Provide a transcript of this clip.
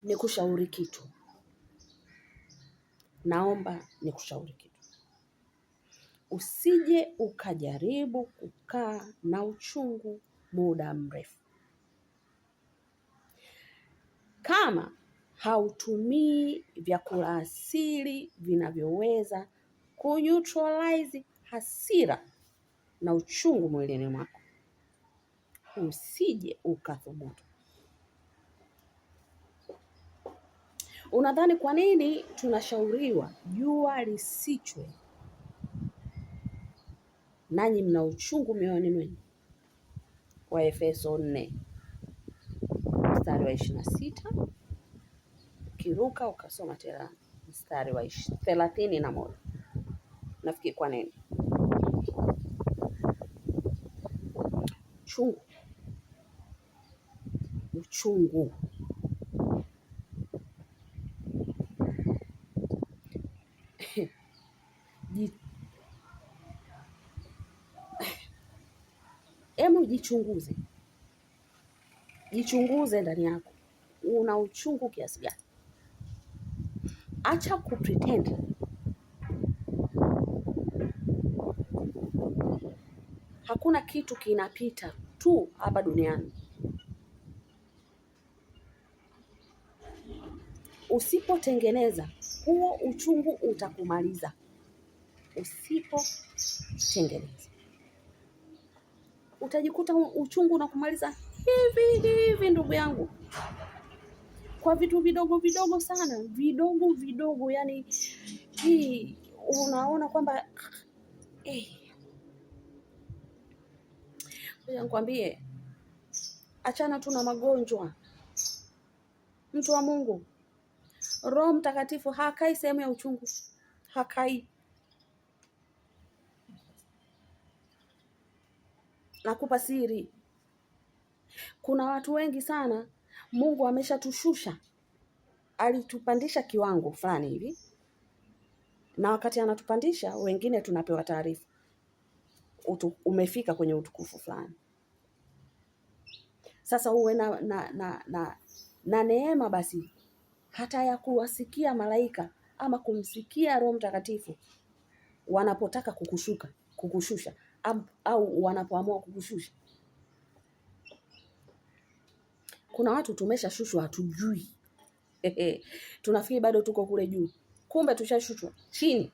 nikushauri kitu. Naomba nikushauri kitu. Usije ukajaribu kukaa na uchungu muda mrefu. Kama hautumii vyakula asili vinavyoweza kuneutralize hasira na uchungu mwilini mwako, usije ukathubutu. Unadhani kwa nini tunashauriwa jua lisichwe nanyi mna uchungu mioyoni mwenu? Waefeso 4 mstari wa 26, ukiruka ukasoma tena mstari wa 31. Nafikiri kwa nini? Uchungu. Hebu jichunguze. Jichunguze ndani yako. Una uchungu kiasi gani? Acha kupretend. Hakuna kitu kinapita tu hapa duniani. Usipotengeneza, huo uchungu utakumaliza. Usipotengeneza, utajikuta uchungu unakumaliza hivi ndugu yangu. Kwa vitu vidogo vidogo sana, vidogo yani hii unaona kwamba nikwambie, achana tu na magonjwa. Mtu wa Mungu, Roho Mtakatifu hakai sehemu ya uchungu. Hakai. Nakupa siri. Kuna watu wengi sana Mungu ameshatushusha. Alitupandisha kiwango fulani hivi. Na wakati anatupandisha, wengine tunapewa taarifa. Umefika kwenye utukufu fulani. Sasa uwe na neema basi hata ya kuwasikia malaika ama kumsikia Roho Mtakatifu wanapotaka kukushusha au wanapoamua kukushusha. Kuna watu tumeshashushwa hatujui. Tunafikiri bado tuko kule juu. Kumbe tushashushwa chini.